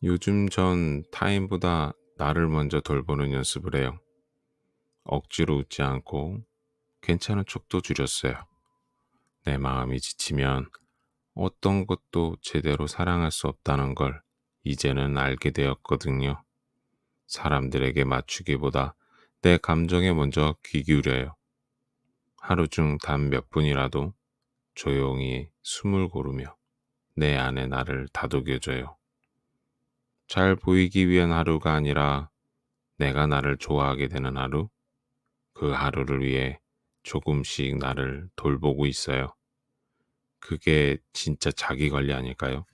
요즘 전 타인보다 나를 먼저 돌보는 연습을 해요. 억지로 웃지 않고 괜찮은 척도 줄였어요. 내 마음이 지치면 어떤 것도 제대로 사랑할 수 없다는 걸 이제는 알게 되었거든요. 사람들에게 맞추기보다 내 감정에 먼저 귀 기울여요. 하루 중 단 몇 분이라도 조용히 숨을 고르며 내 안에 나를 다독여줘요. 잘 보이기 위한 하루가 아니라 내가 나를 좋아하게 되는 하루, 그 하루를 위해 조금씩 나를 돌보고 있어요. 그게 진짜 자기 관리 아닐까요?